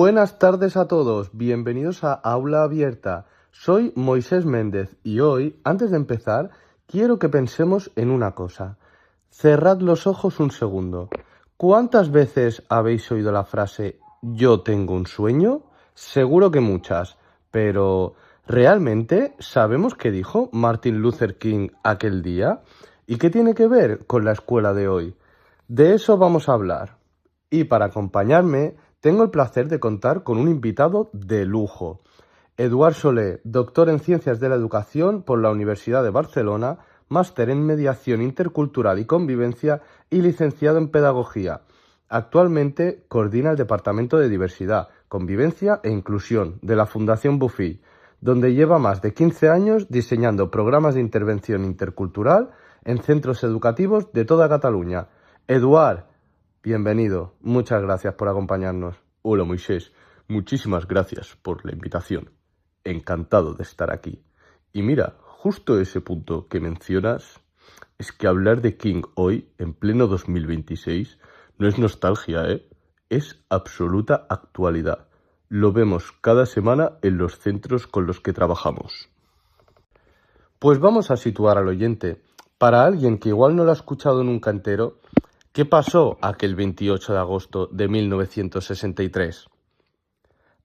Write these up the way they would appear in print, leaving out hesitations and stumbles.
Buenas tardes a todos, bienvenidos a Aula Abierta. Soy Moisés Méndez y hoy, antes de empezar, quiero que pensemos en una cosa. Cerrad los ojos un segundo. ¿Cuántas veces habéis oído la frase "yo tengo un sueño"? Seguro que muchas, pero ¿realmente sabemos qué dijo Martin Luther King aquel día? ¿Y qué tiene que ver con la escuela de hoy? De eso vamos a hablar. Y para acompañarme, tengo el placer de contar con un invitado de lujo. Eduard Solé, doctor en Ciencias de la Educación por la Universidad de Barcelona, máster en Mediación Intercultural y Convivencia y licenciado en Pedagogía. Actualmente coordina el Departamento de Diversidad, Convivencia e Inclusión de la Fundación Bofill, donde lleva más de 15 años diseñando programas de intervención intercultural en centros educativos de toda Cataluña. Eduard, bienvenido. Muchas gracias por acompañarnos. Hola Moisés, muchísimas gracias por la invitación. Encantado de estar aquí. Y mira, justo ese punto que mencionas es que hablar de King hoy, en pleno 2026, no es nostalgia, es absoluta actualidad. Lo vemos cada semana en los centros con los que trabajamos. Pues vamos a situar al oyente. Para alguien que igual no lo ha escuchado nunca entero, ¿qué pasó aquel 28 de agosto de 1963?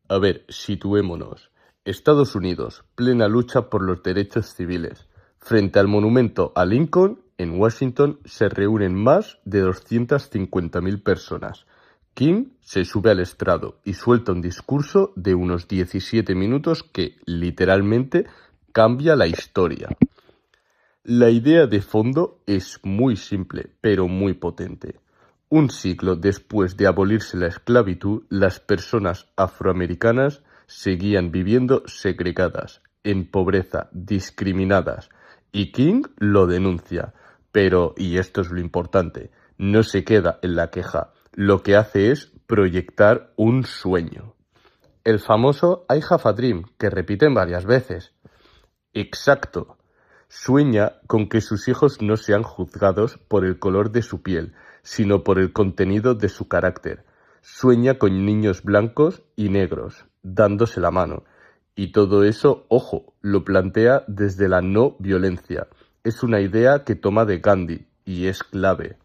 A ver, situémonos. Estados Unidos, plena lucha por los derechos civiles. Frente al monumento a Lincoln, en Washington, se reúnen más de 250.000 personas. King se sube al estrado y suelta un discurso de unos 17 minutos que, literalmente, cambia la historia. La idea de fondo es muy simple, pero muy potente. Un siglo después de abolirse la esclavitud, las personas afroamericanas seguían viviendo segregadas, en pobreza, discriminadas. Y King lo denuncia. Pero, y esto es lo importante, no se queda en la queja. Lo que hace es proyectar un sueño. El famoso I have a dream, que repiten varias veces. Exacto. Sueña con que sus hijos no sean juzgados por el color de su piel, sino por el contenido de su carácter. Sueña con niños blancos y negros, dándose la mano. Y todo eso, ojo, lo plantea desde la no violencia. Es una idea que toma de Gandhi y es clave.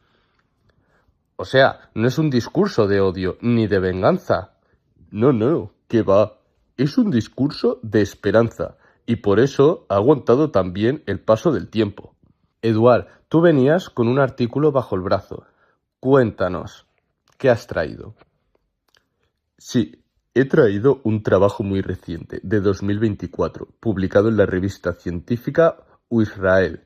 O sea, no es un discurso de odio ni de venganza. No, ¿qué va? Es un discurso de esperanza. Y por eso ha aguantado también el paso del tiempo. Eduard, tú venías con un artículo bajo el brazo. Cuéntanos, ¿qué has traído? Sí, he traído un trabajo muy reciente, de 2024, publicado en la revista científica Israel.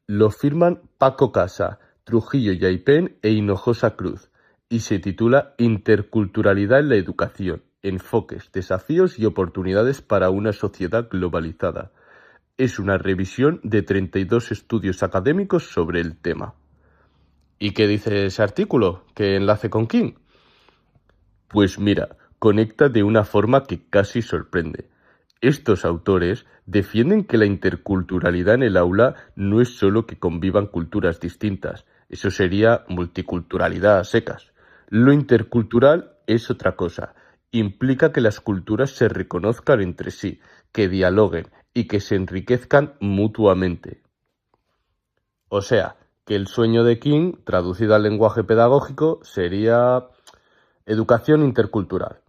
Lo firman Paco Casa, Trujillo Yaipen e Hinojosa Cruz, y se titula Interculturalidad en la educación. Enfoques, desafíos y oportunidades para una sociedad globalizada. Es una revisión de 32 estudios académicos sobre el tema. ¿Y qué dice ese artículo? ¿Qué enlace con King? Pues mira, conecta de una forma que casi sorprende. Estos autores defienden que la interculturalidad en el aula no es solo que convivan culturas distintas, eso sería multiculturalidad a secas. Lo intercultural es otra cosa. Implica que las culturas se reconozcan entre sí, que dialoguen y que se enriquezcan mutuamente. O sea, que el sueño de King, traducido al lenguaje pedagógico, sería educación intercultural.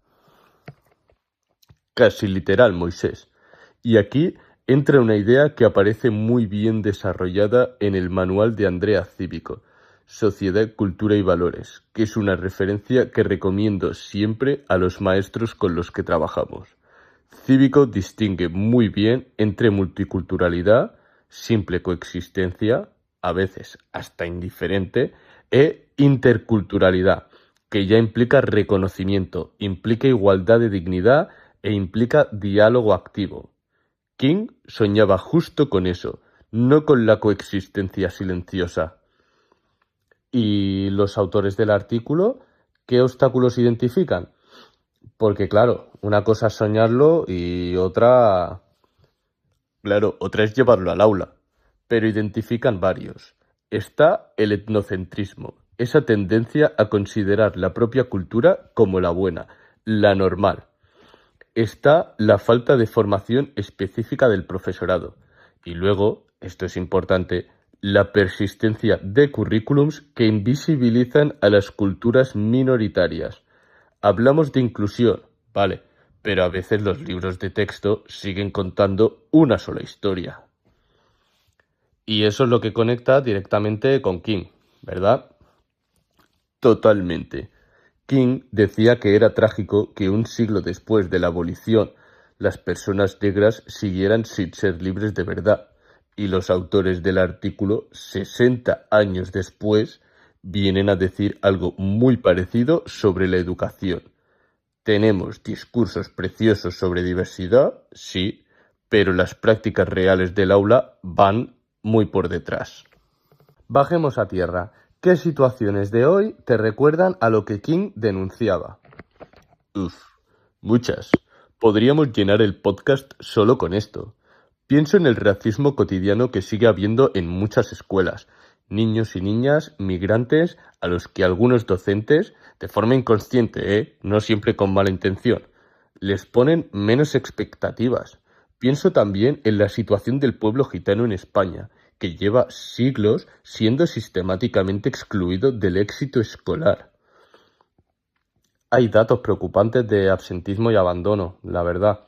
Casi literal, Moisés. Y aquí entra una idea que aparece muy bien desarrollada en el manual de Andrea Cívico, Sociedad, Cultura y Valores, que es una referencia que recomiendo siempre a los maestros con los que trabajamos. Cívico distingue muy bien entre multiculturalidad, simple coexistencia, a veces hasta indiferente, e interculturalidad, que ya implica reconocimiento, implica igualdad de dignidad e implica diálogo activo. King soñaba justo con eso, no con la coexistencia silenciosa. ¿Y los autores del artículo qué obstáculos identifican? Porque claro, una cosa es soñarlo y otra... Claro, otra es llevarlo al aula, pero identifican varios. Está el etnocentrismo, esa tendencia a considerar la propia cultura como la buena, la normal. está la falta de formación específica del profesorado. Y luego, esto es importante, la persistencia de currículums que invisibilizan a las culturas minoritarias. Hablamos de inclusión, vale, pero a veces los libros de texto siguen contando una sola historia. Y eso es lo que conecta directamente con King, ¿verdad? Totalmente. King decía que era trágico que un siglo después de la abolición las personas negras siguieran sin ser libres de verdad, y los autores del artículo, 60 años después, vienen a decir algo muy parecido sobre la educación. Tenemos discursos preciosos sobre diversidad, sí, pero las prácticas reales del aula van muy por detrás. Bajemos a tierra. ¿Qué situaciones de hoy te recuerdan a lo que King denunciaba? Muchas. Podríamos llenar el podcast solo con esto. Pienso en el racismo cotidiano que sigue habiendo en muchas escuelas. Niños y niñas migrantes a los que algunos docentes, de forma inconsciente, no siempre con mala intención, les ponen menos expectativas. Pienso también en la situación del pueblo gitano en España, que lleva siglos siendo sistemáticamente excluido del éxito escolar. Hay datos preocupantes de absentismo y abandono, la verdad.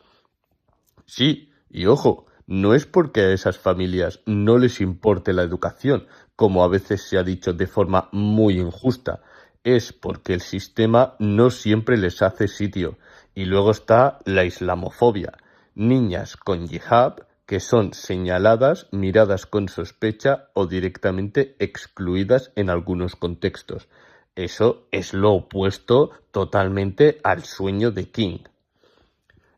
Sí, y ojo, no es porque a esas familias no les importe la educación, como a veces se ha dicho de forma muy injusta, es porque el sistema no siempre les hace sitio. Y luego está la islamofobia, niñas con yihad que son señaladas, miradas con sospecha o directamente excluidas en algunos contextos. Eso es lo opuesto totalmente al sueño de King.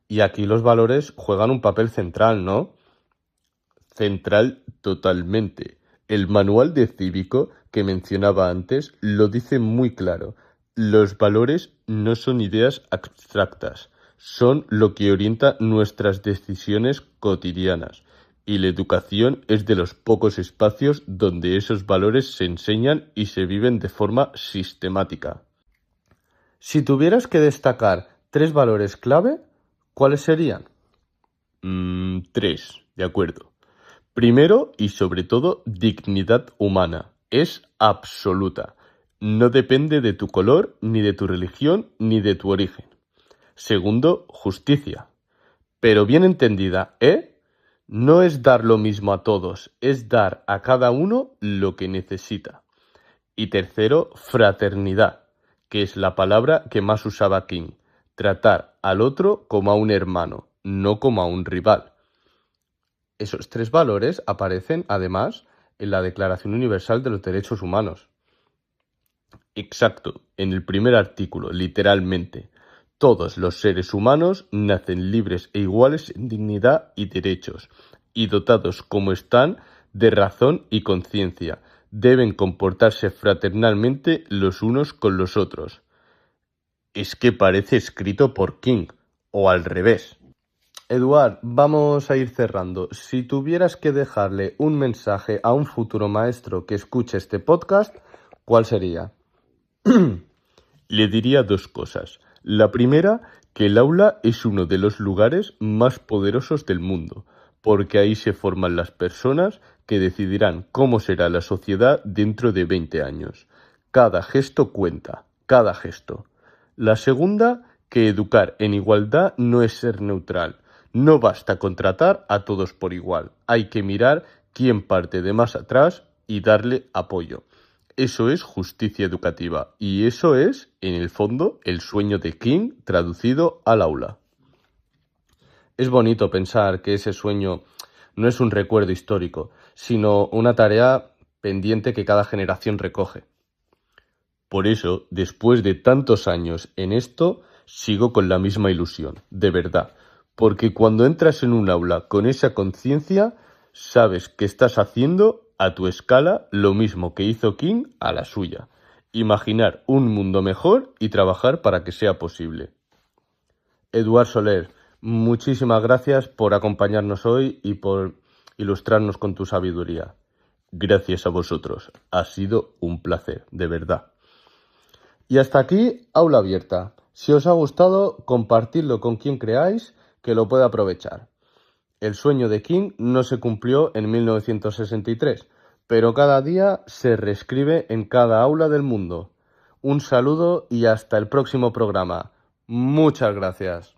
Y aquí los valores juegan un papel central, ¿no? Central totalmente. El manual de cívico que mencionaba antes lo dice muy claro. Los valores no son ideas abstractas, son lo que orienta nuestras decisiones cotidianas. Y la educación es de los pocos espacios donde esos valores se enseñan y se viven de forma sistemática. Si tuvieras que destacar 3 valores clave, ¿cuáles serían? 3, de acuerdo. Primero y sobre todo, dignidad humana. Es absoluta. No depende de tu color, ni de tu religión, ni de tu origen. Segundo, justicia. Pero bien entendida, no es dar lo mismo a todos, es dar a cada uno lo que necesita. Y tercero, fraternidad, que es la palabra que más usaba King. Tratar al otro como a un hermano, no como a un rival. Esos 3 valores aparecen, además, en la Declaración Universal de los Derechos Humanos. Exacto, en el primer artículo, literalmente. Todos los seres humanos nacen libres e iguales en dignidad y derechos, y dotados como están de razón y conciencia. Deben comportarse fraternalmente los unos con los otros. Es que parece escrito por King, o al revés. Eduard, vamos a ir cerrando. Si tuvieras que dejarle un mensaje a un futuro maestro que escuche este podcast, ¿cuál sería? Le diría 2 cosas. La primera, que el aula es uno de los lugares más poderosos del mundo, porque ahí se forman las personas que decidirán cómo será la sociedad dentro de 20 años. Cada gesto cuenta, cada gesto. La segunda, que educar en igualdad no es ser neutral. No basta con tratar a todos por igual. Hay que mirar quién parte de más atrás y darle apoyo. Eso es justicia educativa y eso es, en el fondo, el sueño de King traducido al aula. Es bonito pensar que ese sueño no es un recuerdo histórico, sino una tarea pendiente que cada generación recoge. Por eso, después de tantos años en esto, sigo con la misma ilusión, de verdad, porque cuando entras en un aula con esa conciencia, sabes que estás haciendo a tu escala lo mismo que hizo King a la suya. Imaginar un mundo mejor y trabajar para que sea posible. Eduard Soler, muchísimas gracias por acompañarnos hoy y por ilustrarnos con tu sabiduría. Gracias a vosotros. Ha sido un placer, de verdad. Y hasta aquí, Aula Abierta. Si os ha gustado, compartidlo con quien creáis que lo pueda aprovechar. El sueño de King no se cumplió en 1963, pero cada día se reescribe en cada aula del mundo. Un saludo y hasta el próximo programa. Muchas gracias.